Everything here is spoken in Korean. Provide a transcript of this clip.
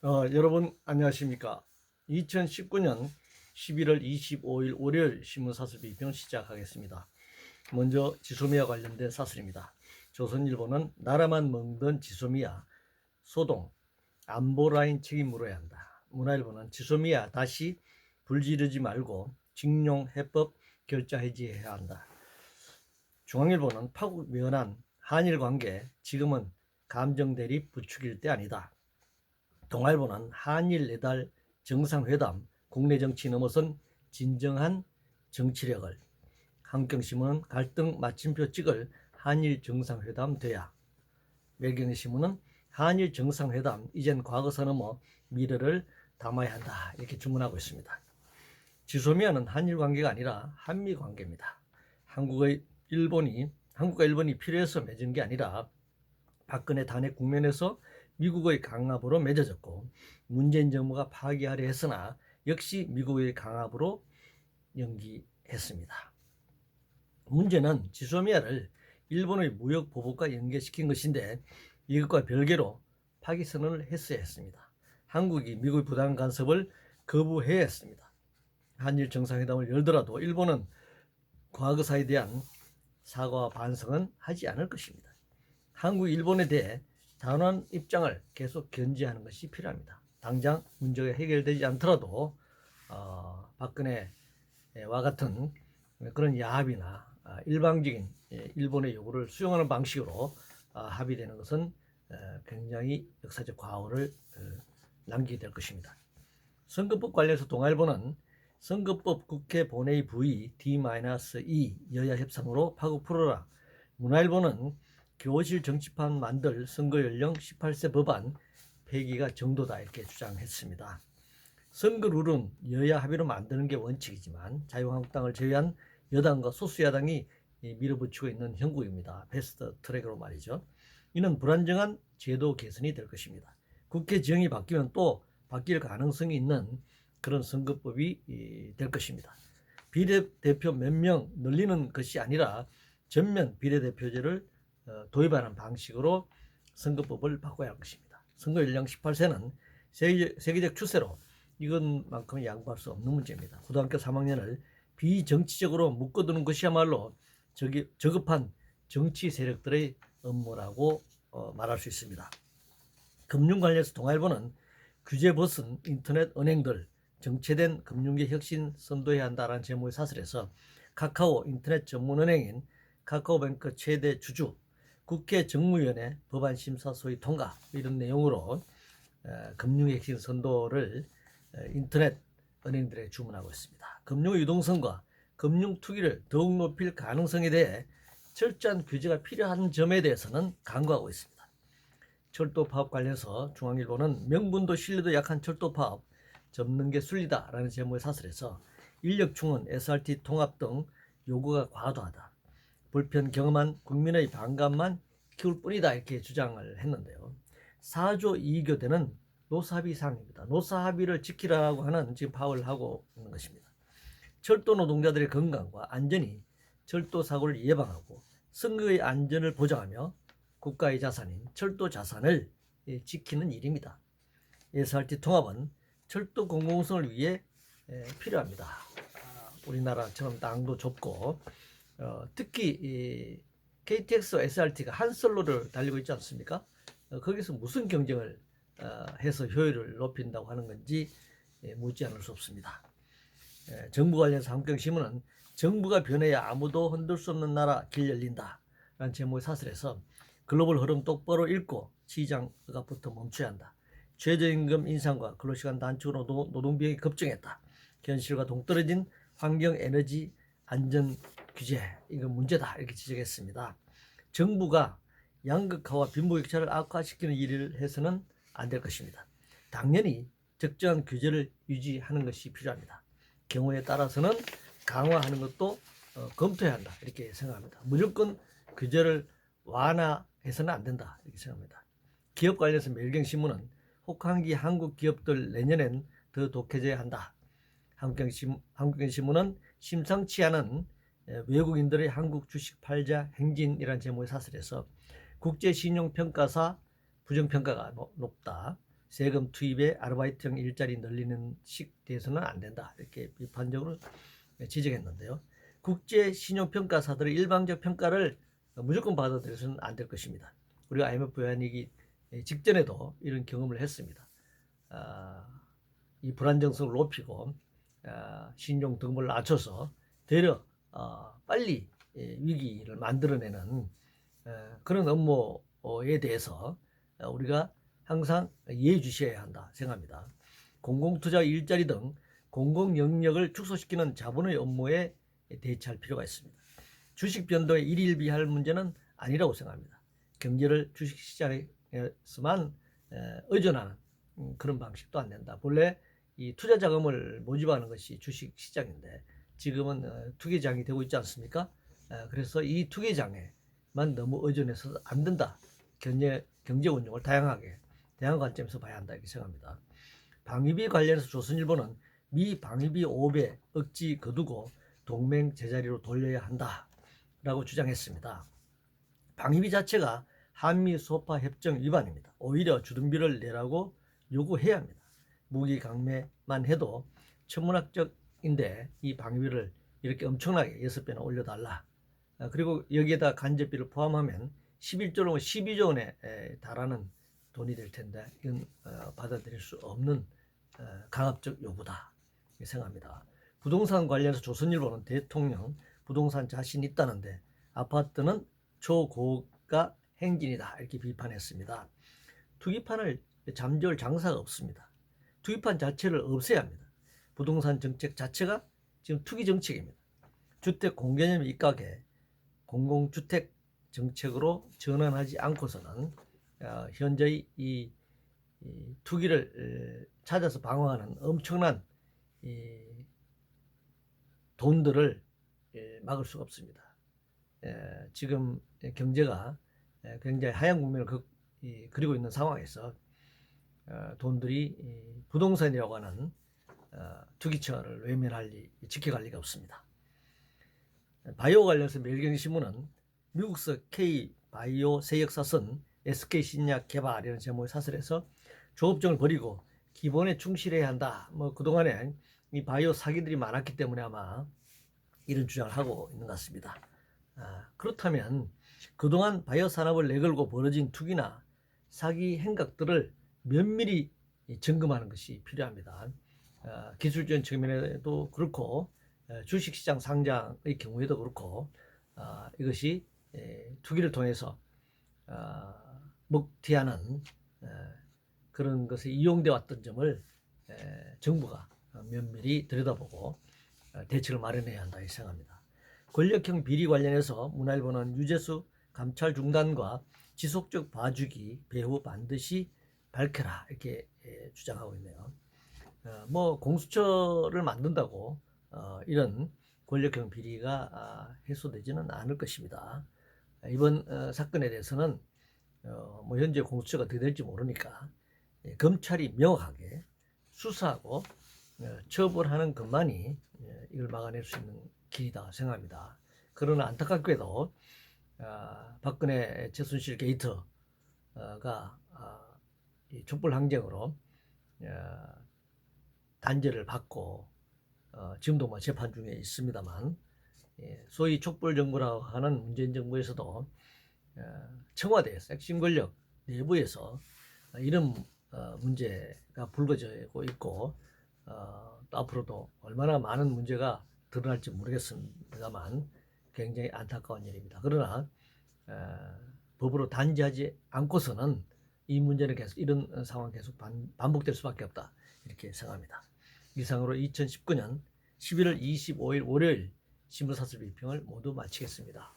여러분 안녕하십니까? 2019년 11월 25일 월요일 신문사설비평 시작하겠습니다. 먼저 지소미아 관련된 사설입니다. 조선일보는 나라만 먹던 지소미아 소동 안보라인 책임 물어야 한다. 문화일보는 지소미아 다시 불지르지 말고 징용 해법 결자 해지해야 한다. 중앙일보는 파국 면한 한일 관계 지금은 감정 대립 부추길 때 아니다. 동아일보는 한일 내달 정상회담 국내 정치 넘어선 진정한 정치력을, 한경신문은 갈등 마침표 찍을 한일 정상회담 돼야, 외경신문은 한일 정상회담 이젠 과거사 넘어 미래를 담아야 한다 이렇게 주문하고 있습니다. 지소미아는 한일 관계가 아니라 한미 관계입니다. 한국과 일본이 필요해서 맺은 게 아니라 박근혜 탄핵 국면에서 미국의 강압으로 맺어졌고, 문재인 정부가 파기하려 했으나 역시 미국의 강압으로 연기했습니다. 문제는 지소미아를 일본의 무역 보복과 연계시킨 것인데 이것과 별개로 파기 선언을 했어야 했습니다. 한국이 미국의 부당 간섭을 거부해야 했습니다. 한일 정상회담을 열더라도 일본은 과거사에 대한 사과와 반성은 하지 않을 것입니다. 한국이 일본에 대해 단호한 입장을 계속 견지하는 것이 필요합니다. 당장 문제가 해결되지 않더라도 박근혜와 같은 그런 야합이나 일방적인 일본의 요구를 수용하는 방식으로 합의되는 것은 굉장히 역사적 과오를 남기게 될 것입니다. 선거법 관련해서 동아일보는 선거법 국회 본회의 부의 D-2 여야 협상으로 파국 풀어라. 문화일보는 교실 정치판 만들 선거연령 18세 법안 폐기가 정도다 이렇게 주장했습니다. 선거 룰은 여야 합의로 만드는 게 원칙이지만 자유한국당을 제외한 여당과 소수야당이 밀어붙이고 있는 형국입니다. 패스트 트랙으로 말이죠. 이는 불안정한 제도 개선이 될 것입니다. 국회 지형이 바뀌면 또 바뀔 가능성이 있는 그런 선거법이 될 것입니다. 비례대표 몇 명 늘리는 것이 아니라 전면 비례대표제를 도입하는 방식으로 선거법을 바꿔야 할 것입니다. 선거 연령 18세는 세계적 추세로 이것만큼은 양보할 수 없는 문제입니다. 고등학교 3학년을 비정치적으로 묶어두는 것이야말로 저급한 정치 세력들의 업무라고 말할 수 있습니다. 금융 관련해서 동아일보는 규제 벗은 인터넷 은행들 정체된 금융계 혁신 선도해야 한다라는 제목의 사설에서 카카오 인터넷 전문은행인 카카오뱅크 최대 주주, 국회 정무위원회 법안 심사 소위 통과 이런 내용으로 금융의 혁신 선도를 인터넷 은행들에 주문하고 있습니다. 금융의 유동성과 금융 투기를 더욱 높일 가능성에 대해 철저한 규제가 필요한 점에 대해서는 강구하고 있습니다. 철도 파업 관련해서 중앙일보는 명분도 신뢰도 약한 철도 파업 접는 게 순리다라는 제목의 사설에서 인력 충원, SRT 통합 등 요구가 과도하다. 불편 경험한 국민의 반감만 키울 뿐이다 이렇게 주장을 했는데요. 4조 2교대는 노사합의 사항입니다. 노사합의를 지키라고 하는 지금 파업을 하고 있는 것입니다. 철도 노동자들의 건강과 안전이 철도 사고를 예방하고 선거의 안전을 보장하며 국가의 자산인 철도 자산을 지키는 일입니다. SRT 통합은 철도 공공성을 위해 필요합니다. 우리나라처럼 땅도 좁고 특히 KTX, SRT가 한 선로를 달리고 있지 않습니까? 거기서 무슨 경쟁을 해서 효율을 높인다고 하는 건지 묻지 않을 수 없습니다. 정부 관련해서 한경신문은 정부가 변해야 아무도 흔들 수 없는 나라 길 열린다 라는 제목의 사설에서 글로벌 흐름 똑바로 읽고 시장 억압부터 멈춰야 한다. 최저임금 인상과 근로시간 단축으로 노동비용이 급증했다. 현실과 동떨어진 환경, 에너지, 안전 규제 이건 문제다 이렇게 지적했습니다. 정부가 양극화와 빈부격차를 악화시키는 일을 해서는 안 될 것입니다. 당연히 적정한 규제를 유지하는 것이 필요합니다. 경우에 따라서는 강화하는 것도 검토해야 한다 이렇게 생각합니다. 무조건 규제를 완화해서는 안 된다 이렇게 생각합니다. 기업 관련해서 매일경신문은 혹한기 한국 기업들 내년엔 더 독해져야 한다. 한국경신문은 심상치 않은 외국인들의 한국 주식 팔자 행진이라는 제목의 사설에서 국제신용평가사 부정평가가 높다. 세금 투입에 아르바이트형 일자리 늘리는 식 돼서는 안 된다. 이렇게 비판적으로 지적했는데요. 국제 신용평가사들의 일방적 평가를 무조건 받아들여서는 안 될 것입니다. 우리가 IMF 외환위기 직전에도 이런 경험을 했습니다. 이 불안정성을 높이고 신용 등급을 낮춰서 되려 빨리 위기를 만들어내는 그런 업무에 대해서 우리가 항상 이해해 주셔야 한다 생각합니다. 공공투자, 일자리 등 공공 영역을 축소시키는 자본의 업무에 대처할 필요가 있습니다. 주식 변동에 일일비할 문제는 아니라고 생각합니다. 경제를 주식시장에서만 의존하는 그런 방식도 안 된다. 본래 이 투자 자금을 모집하는 것이 주식시장인데 지금은 투기장이 되고 있지 않습니까? 그래서 이 투기장에만 너무 의존해서 안 된다. 경제 운용을 다양한 관점에서 봐야 한다 이렇게 생각합니다. 방위비 관련해서 조선일보는 미 방위비 5배 억지 거두고 동맹 제자리로 돌려야 한다라고 주장했습니다. 방위비 자체가 한미 소파 협정 위반입니다. 오히려 주둔비를 내라고 요구해야 합니다. 무기 강매만 해도 천문학적인데 이 방위비를 이렇게 엄청나게 6배나 올려달라. 그리고 여기에다 간접비를 포함하면 11조로 12조 원에 달하는 돈이 될 텐데 이건 받아들일 수 없는 강압적 요구다 생각합니다. 부동산 관련해서 조선일보는 대통령 부동산 자신 있다는데 아파트는 초고가 행진이다 이렇게 비판했습니다. 투기판을 잠재울 장사가 없습니다. 투기판 자체를 없애야 합니다. 부동산 정책 자체가 지금 투기 정책입니다. 주택 공개념 입각에 공공주택 정책으로 전환하지 않고서는 현재의 이 투기를 찾아서 방어하는 엄청난 돈들을 막을 수가 없습니다. 지금 경제가 굉장히 하향 국면을 그리고 있는 상황에서 돈들이 부동산이라고 하는 투기처를 지켜갈 리가 없습니다. 바이오 관련해서 매일경제신문은 미국서 K-바이오 세역사선 SK신약 개발이라는 제목의 사설에서 조업종을 버리고 기본에 충실해야 한다. 그동안에 이 바이오 사기들이 많았기 때문에 아마 이런 주장을 하고 있는 것 같습니다. 그렇다면 그동안 바이오 산업을 내걸고 벌어진 투기나 사기 행각들을 면밀히 점검하는 것이 필요합니다. 기술적인 측면에도 그렇고 주식시장 상장의 경우에도 그렇고 이것이 투기를 통해서 먹튀하는 그런 것에 이용되어 왔던 점을 정부가 면밀히 들여다보고 대책을 마련해야 한다 생각합니다. 권력형 비리 관련해서 문화일보는 유재수 감찰 중단과 지속적 봐주기 배후 반드시 밝혀라 이렇게 주장하고 있네요. 공수처를 만든다고 이런 권력형 비리가 해소되지는 않을 것입니다. 이번 사건에 대해서는 현재 공수처가 어떻게 될지 모르니까 검찰이 명확하게 수사하고 처벌하는 것만이 이걸 막아낼 수 있는 길이다 생각합니다. 그러나 안타깝게도 박근혜 최순실 게이트가 촛불 항쟁으로 단죄를 받고 지금도 재판 중에 있습니다만 소위 촛불 정부라고 하는 문재인 정부에서도 청와대에서 핵심 권력 내부에서 이런 문제가 불거지고 있고 또 앞으로도 얼마나 많은 문제가 드러날지 모르겠습니다만 굉장히 안타까운 일입니다. 그러나 법으로 단죄하지 않고서는 이 문제는 계속 이런 상황 계속 반복될 수밖에 없다 이렇게 생각합니다. 이상으로 2019년 11월 25일 월요일 신문사설 브리핑을 모두 마치겠습니다.